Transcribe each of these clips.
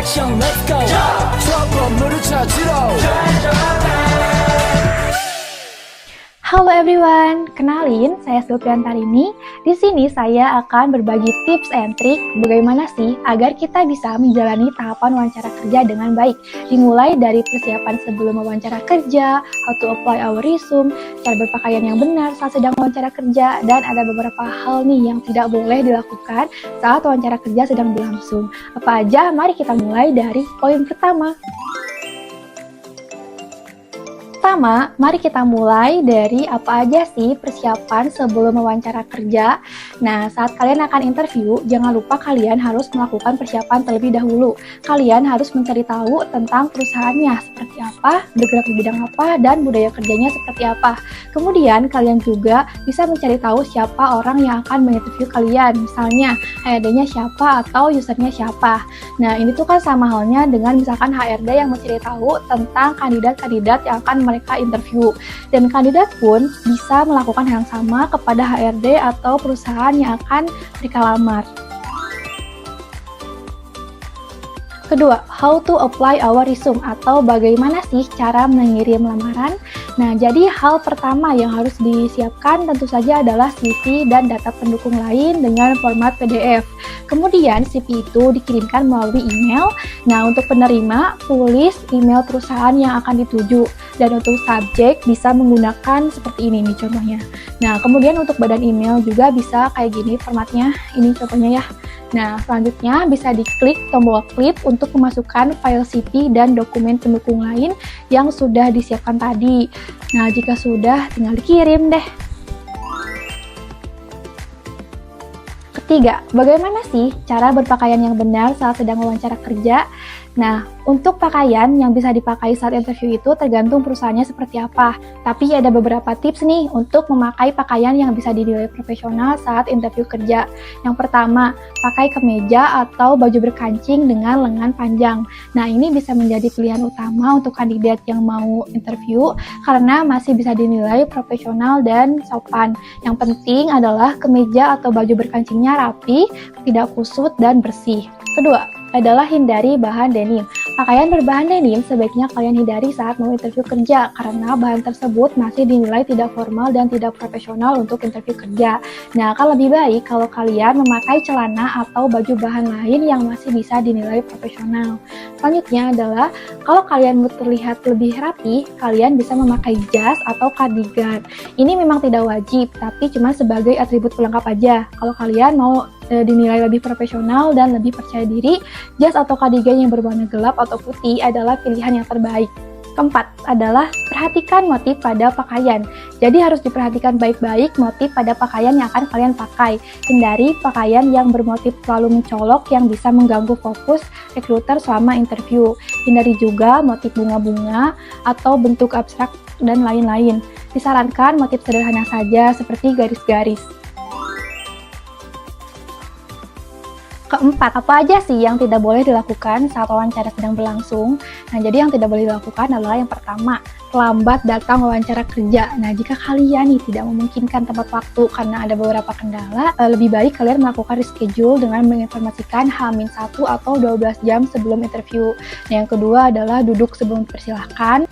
action, let's go. trouble 찾으러. Halo everyone, kenalin saya Silviantarini. Di sini saya akan berbagi tips and trik bagaimana sih agar kita bisa menjalani tahapan wawancara kerja dengan baik. Dimulai dari persiapan sebelum wawancara kerja, how to apply our resume, cara berpakaian yang benar saat sedang wawancara kerja, dan ada beberapa hal nih yang tidak boleh dilakukan saat wawancara kerja sedang berlangsung. Apa aja? Mari kita mulai dari poin pertama. Pertama, mari kita mulai dari apa aja sih persiapan sebelum wawancara kerja. Nah, saat kalian akan interview, jangan lupa kalian harus melakukan persiapan terlebih dahulu. Kalian harus mencari tahu tentang perusahaannya seperti apa, bergerak di bidang apa, dan budaya kerjanya seperti apa. Kemudian, kalian juga bisa mencari tahu siapa orang yang akan menginterview kalian. Misalnya, HRD-nya siapa atau usernya siapa. Nah, ini tuh kan sama halnya dengan misalkan HRD yang mencari tahu tentang kandidat-kandidat yang akan mereka interview, dan kandidat pun bisa melakukan hal yang sama kepada HRD atau perusahaan yang akan mereka lamar. Kedua, how to apply our resume atau bagaimana sih cara mengirim lamaran. Nah, jadi hal pertama yang harus disiapkan tentu saja adalah CV dan data pendukung lain dengan format PDF. Kemudian CV itu dikirimkan melalui email. Nah, untuk penerima, tulis email perusahaan yang akan dituju. Dan untuk subjek bisa menggunakan seperti ini nih contohnya. Nah, kemudian untuk badan email juga bisa kayak gini formatnya. Ini contohnya ya. Nah, selanjutnya bisa diklik tombol klip untuk memasukkan file CV dan dokumen pendukung lain yang sudah disiapkan tadi. Nah, jika sudah, tinggal dikirim deh. Ketiga, bagaimana sih cara berpakaian yang benar saat sedang wawancara kerja? Nah, untuk pakaian yang bisa dipakai saat interview itu tergantung perusahaannya seperti apa. Tapi ada beberapa tips nih untuk memakai pakaian yang bisa dinilai profesional saat interview kerja. Yang pertama, pakai kemeja atau baju berkancing dengan lengan panjang. Nah, ini bisa menjadi pilihan utama untuk kandidat yang mau interview karena masih bisa dinilai profesional dan sopan. Yang penting adalah kemeja atau baju berkancingnya rapi, tidak kusut, dan bersih. Kedua, adalah hindari bahan denim. Pakaian berbahan denim sebaiknya kalian hindari saat mau interview kerja karena bahan tersebut masih dinilai tidak formal dan tidak profesional untuk interview kerja. Nah, akan lebih baik kalau kalian memakai celana atau baju bahan lain yang masih bisa dinilai profesional. Selanjutnya adalah kalau kalian mau terlihat lebih rapi, kalian bisa memakai jas atau cardigan. Ini memang tidak wajib, tapi cuma sebagai atribut pelengkap aja. Kalau kalian mau dinilai lebih profesional dan lebih percaya diri, jas atau cardigan yang berwarna gelap atau putih adalah pilihan yang terbaik. Keempat adalah perhatikan motif pada pakaian. Jadi harus diperhatikan baik-baik motif pada pakaian yang akan kalian pakai. Hindari pakaian yang bermotif terlalu mencolok yang bisa mengganggu fokus rekruter selama interview. Hindari juga motif bunga-bunga atau bentuk abstrak dan lain-lain. Disarankan motif sederhana saja seperti garis-garis. Keempat, apa aja sih yang tidak boleh dilakukan saat wawancara sedang berlangsung? Nah, jadi yang tidak boleh dilakukan adalah yang pertama, lambat datang wawancara kerja. Nah, jika kalian nih tidak memungkinkan tempat waktu karena ada beberapa kendala, lebih baik kalian melakukan reschedule dengan menginformasikan H-1 atau 12 jam sebelum interview. Nah, yang kedua adalah duduk sebelum dipersilahkan.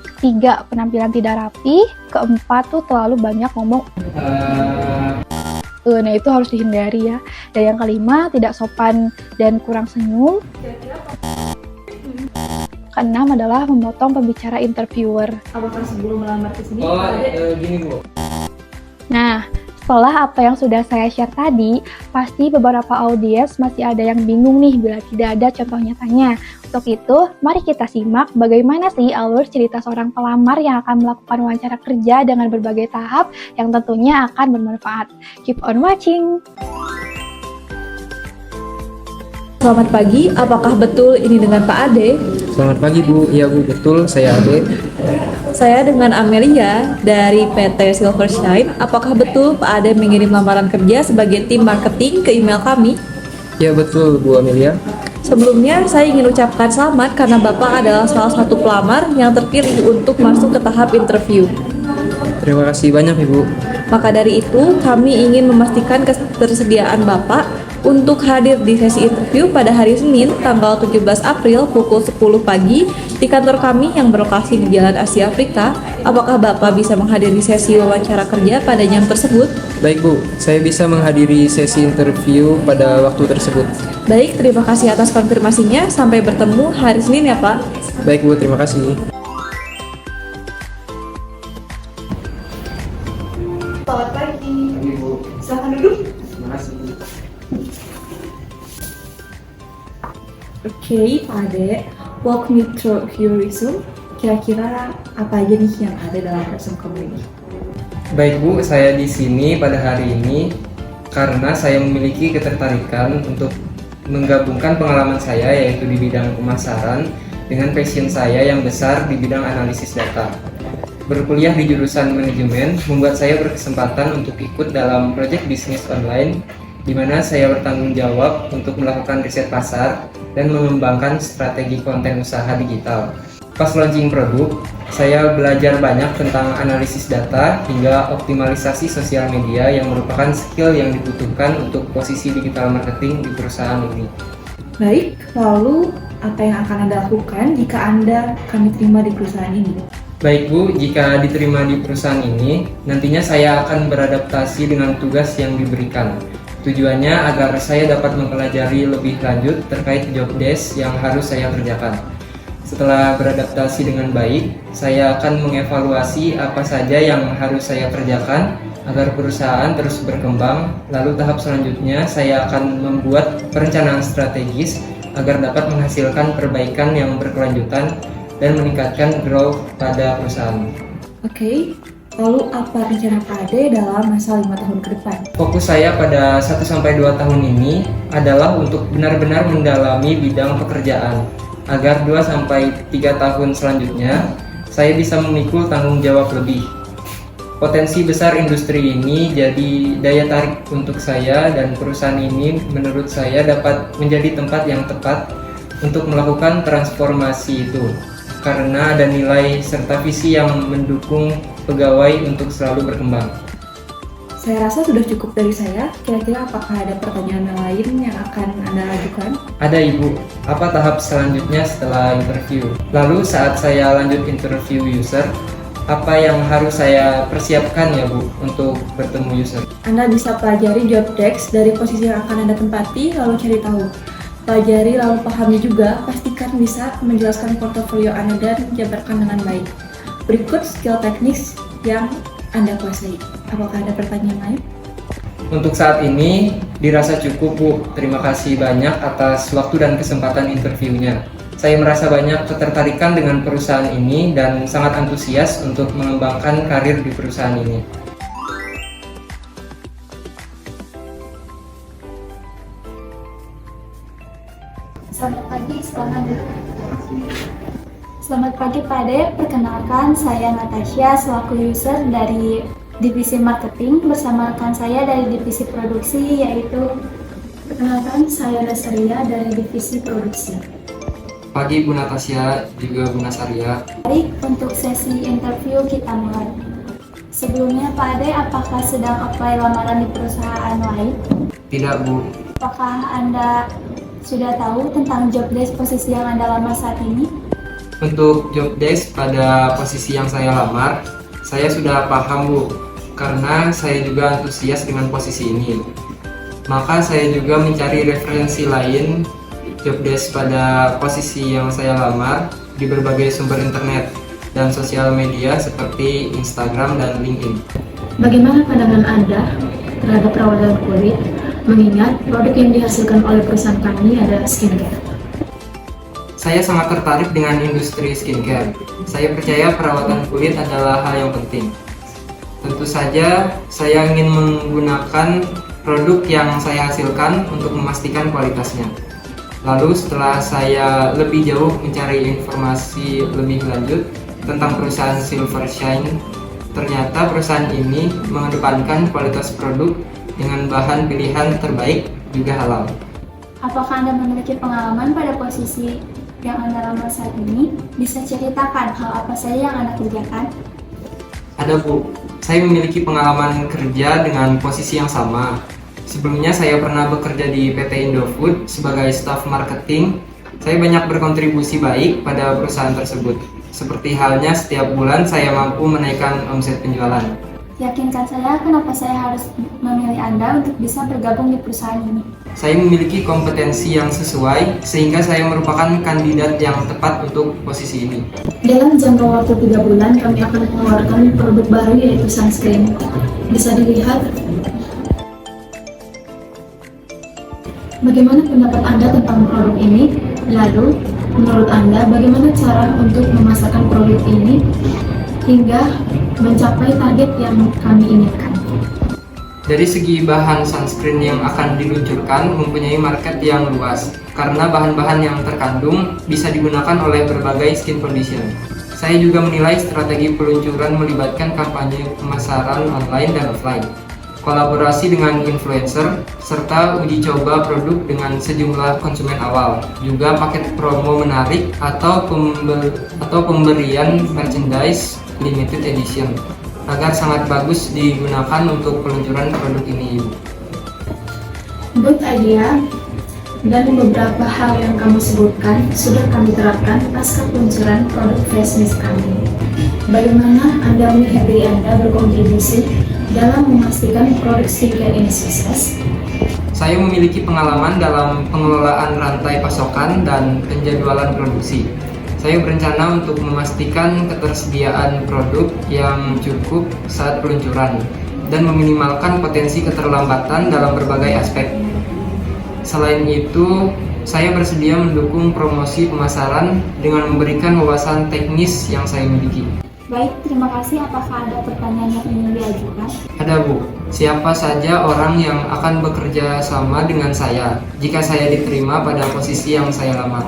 Ketiga, penampilan tidak rapi. Keempat tuh terlalu banyak ngomong. Nah, itu harus dihindari ya. Dan yang kelima, tidak sopan dan kurang senyum. Keenam adalah memotong pembicara interviewer. Apakah sebelum melamar ke sini? Gini Bu. Nah, setelah apa yang sudah saya share tadi, pasti beberapa audiens masih ada yang bingung nih bila tidak ada contoh nyatanya. Untuk itu, mari kita simak bagaimana sih alur cerita seorang pelamar yang akan melakukan wawancara kerja dengan berbagai tahap yang tentunya akan bermanfaat. Keep on watching! Selamat pagi, apakah betul ini dengan Pak Ade? Selamat pagi Bu, iya Bu, betul, saya Ade. Saya dengan Amelia dari PT Silvershine. Apakah betul Pak Ade mengirim lamaran kerja sebagai tim marketing ke email kami? Ya betul Bu Amelia. Sebelumnya, saya ingin ucapkan selamat karena Bapak adalah salah satu pelamar yang terpilih untuk masuk ke tahap interview. Terima kasih banyak Ibu. Maka dari itu, kami ingin memastikan ketersediaan Bapak untuk hadir di sesi interview pada hari Senin tanggal 17 April pukul 10 pagi di kantor kami yang berlokasi di Jalan Asia Afrika. Apakah Bapak bisa menghadiri sesi wawancara kerja pada jam tersebut? Baik Bu, saya bisa menghadiri sesi interview pada waktu tersebut. Baik, terima kasih atas konfirmasinya. Sampai bertemu hari Senin ya Pak. Baik Bu, terima kasih. Selamat pagi. Pagi Bu, Silahkan duduk. terima kasih. Oke, Pak Ade, walk me through your resume. Kira-kira apa aja nih yang ada dalam resume kamu ini? Baik Bu, saya di sini pada hari ini karena saya memiliki ketertarikan untuk menggabungkan pengalaman saya yaitu di bidang pemasaran dengan passion saya yang besar di bidang analisis data. Berkuliah di jurusan manajemen membuat saya berkesempatan untuk ikut dalam proyek bisnis online di mana saya bertanggung jawab untuk melakukan riset pasar dan mengembangkan strategi konten usaha digital. Pas launching produk, saya belajar banyak tentang analisis data hingga optimalisasi sosial media yang merupakan skill yang dibutuhkan untuk posisi digital marketing di perusahaan ini. Baik, lalu apa yang akan Anda lakukan jika Anda kami terima di perusahaan ini? Baik Bu, jika diterima di perusahaan ini, nantinya saya akan beradaptasi dengan tugas yang diberikan. Tujuannya agar saya dapat mempelajari lebih lanjut terkait job desk yang harus saya kerjakan. Setelah beradaptasi dengan baik, saya akan mengevaluasi apa saja yang harus saya kerjakan agar perusahaan terus berkembang. Lalu tahap selanjutnya saya akan membuat perencanaan strategis agar dapat menghasilkan perbaikan yang berkelanjutan dan meningkatkan growth pada perusahaan. Oke, lalu apa rencana Pak Ade dalam masa 5 tahun ke depan? Fokus saya pada 1-2 tahun ini adalah untuk benar-benar mendalami bidang pekerjaan agar 2-3 tahun selanjutnya saya bisa memikul tanggung jawab lebih. Potensi besar industri ini jadi daya tarik untuk saya dan perusahaan ini menurut saya dapat menjadi tempat yang tepat untuk melakukan transformasi itu karena ada nilai serta visi yang mendukung pegawai untuk selalu berkembang. Saya rasa sudah cukup dari saya. Kira-kira apakah ada pertanyaan lain yang akan Anda ajukan? Ada Ibu, apa tahap selanjutnya setelah interview? Lalu saat saya lanjut interview user, apa yang harus saya persiapkan ya Bu untuk bertemu user? Anda bisa pelajari job desk dari posisi yang akan Anda tempati, lalu cari tahu. Pelajari lalu pahami juga, pastikan bisa menjelaskan portofolio Anda dan jabarkan dengan baik. Berikut skill teknis yang Anda kuasai. Apakah ada pertanyaan lain? Untuk saat ini dirasa cukup Bu, terima kasih banyak atas waktu dan kesempatan interviewnya. Saya merasa banyak ketertarikan dengan perusahaan ini dan sangat antusias untuk mengembangkan karir di perusahaan ini. Selamat pagi, Selamat pagi Pak Ade, perkenalkan saya Natasha selaku user dari divisi marketing bersama rekan saya dari divisi produksi yaitu perkenalkan saya Nasaria dari divisi produksi. Pagi Bu Natasha, juga Bu Nasaria. Baik, untuk sesi interview kita mulai. Sebelumnya Pak Ade, apakah sedang apply lamaran di perusahaan lain? Tidak Bu, Apakah Anda sudah tahu tentang job desk posisi yang Anda lamar saat ini? untuk job desk pada posisi yang saya lamar, saya sudah paham Bu, karena saya juga antusias dengan posisi ini. Maka saya juga mencari referensi lain job desk pada posisi yang saya lamar di berbagai sumber internet dan sosial media seperti Instagram dan LinkedIn. Bagaimana pandangan Anda terhadap perawatan kulit, mengingat produk yang dihasilkan oleh perusahaan kami adalah skincare? Saya sangat tertarik dengan industri skincare. Saya percaya perawatan kulit adalah hal yang penting. Tentu saja, saya ingin menggunakan produk yang saya hasilkan untuk memastikan kualitasnya. Lalu setelah saya lebih jauh mencari informasi lebih lanjut tentang perusahaan Silvershine, ternyata perusahaan ini mengedepankan kualitas produk dengan bahan pilihan terbaik juga halal. Apakah Anda memiliki pengalaman pada posisi yang Anda lamar saat ini? Bisa ceritakan hal apa saja yang Anda kerjakan? Ada Bu, saya memiliki pengalaman kerja dengan posisi yang sama. Sebelumnya saya pernah bekerja di PT Indofood sebagai staf marketing. Saya banyak berkontribusi baik pada perusahaan tersebut. Seperti halnya setiap bulan saya mampu menaikkan omset penjualan. Yakinkan saya kenapa saya harus memilih Anda untuk bisa bergabung di perusahaan ini. Saya memiliki kompetensi yang sesuai sehingga saya merupakan kandidat yang tepat untuk posisi ini. Dalam jangka waktu 3 bulan, kami akan mengeluarkan produk baru yaitu sunscreen. Bisa dilihat. Bagaimana pendapat Anda tentang produk ini? Lalu, menurut Anda, bagaimana cara untuk memasarkan produk ini hingga mencapai target yang kami inginkan? Dari segi bahan sunscreen yang akan diluncurkan mempunyai market yang luas karena bahan-bahan yang terkandung bisa digunakan oleh berbagai skin condition. Saya juga menilai strategi peluncuran melibatkan kampanye pemasaran online dan offline, kolaborasi dengan influencer, serta uji coba produk dengan sejumlah konsumen awal. Juga paket promo menarik atau pemberian merchandise limited edition agar sangat bagus digunakan untuk peluncuran produk ini. Good idea. Dan beberapa hal yang kamu sebutkan sudah kami terapkan pasca peluncuran produk face mist kami. Bagaimana Anda melihat diri Anda berkontribusi dalam memastikan produk skincare ini sukses? Saya memiliki pengalaman dalam pengelolaan rantai pasokan dan penjadwalan produksi. Saya berencana untuk memastikan ketersediaan produk yang cukup saat peluncuran dan meminimalkan potensi keterlambatan dalam berbagai aspek. Selain itu, saya bersedia mendukung promosi pemasaran dengan memberikan wawasan teknis yang saya miliki. Baik, terima kasih. Apakah ada pertanyaan yang ingin diajukan? Ada Bu, siapa saja orang yang akan bekerja sama dengan saya jika saya diterima pada posisi yang saya lamar?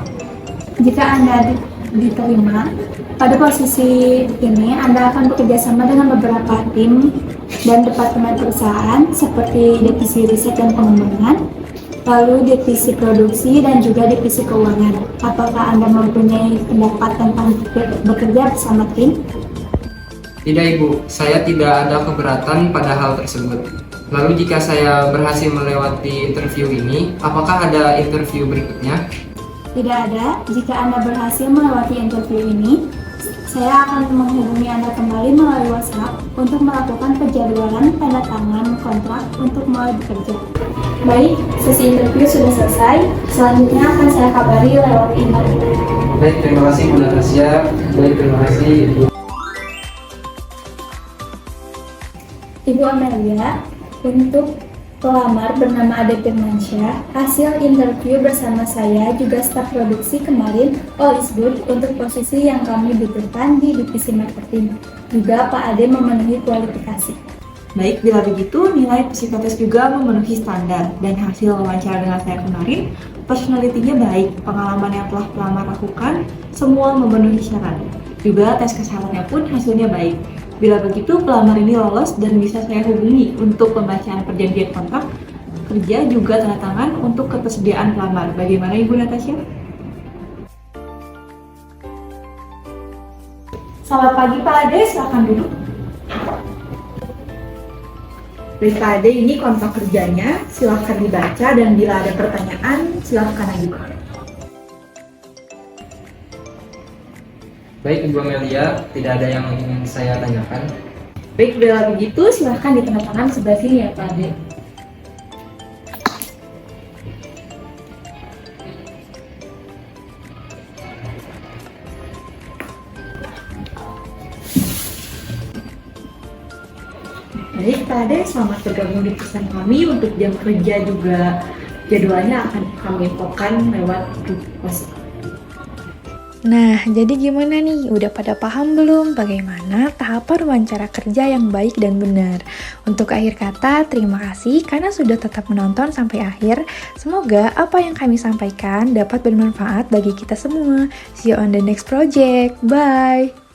Jika Anda diterima pada posisi ini, Anda akan bekerja sama dengan beberapa tim dan departemen perusahaan seperti divisi riset dan pengembangan, lalu divisi produksi dan juga divisi keuangan. Apakah Anda mempunyai pendapat tentang bekerja bersama tim? Tidak Ibu, saya tidak ada keberatan pada hal tersebut. Lalu jika saya berhasil melewati interview ini, apakah ada interview berikutnya? Tidak ada. Jika Anda berhasil melewati interview ini, saya akan menghubungi Anda kembali melalui WhatsApp untuk melakukan penjadwalan tanda tangan kontrak untuk mulai bekerja. Baik, sesi interview sudah selesai. Selanjutnya akan saya kabari lewat email. Baik, terima kasih Bu Natasha. Baik, terima kasih Bu. Ibu Amelia, untuk pelamar bernama Ade Firmansyah, hasil interview bersama saya juga staf produksi kemarin all is good untuk posisi yang kami butuhkan di divisi marketing. Juga Pak Ade memenuhi kualifikasi. Baik, bila begitu nilai psikotes juga memenuhi standar dan hasil wawancara dengan saya kemarin, personalitinya baik, pengalaman yang telah pelamar lakukan, semua memenuhi syarat. Juga tes kesehatannya pun hasilnya baik. Bila begitu, pelamar ini lolos dan bisa saya hubungi untuk pembacaan perjanjian kontrak kerja juga tanda tangan untuk ketersediaan pelamar. Bagaimana Ibu Natasha? Selamat pagi Pak Ade, silakan duduk. Baik Pak Ade, ini kontrak kerjanya, silahkan dibaca dan bila ada pertanyaan, silahkan ajukan. Baik Ibu Amelia, tidak ada yang ingin saya tanyakan. Baik, bila begitu silahkan ditandatangan sebelah sini ya Pak Ade. Baik Pak Ade, selamat bergabung di perusahaan kami. Untuk jam kerja juga jadwalnya akan kami infokan lewat grup WhatsApp. Nah, jadi gimana nih? Udah pada paham belum bagaimana tahapan wawancara kerja yang baik dan benar? Untuk akhir kata, terima kasih karena sudah tetap menonton sampai akhir. Semoga apa yang kami sampaikan dapat bermanfaat bagi kita semua. See you on the next project. Bye!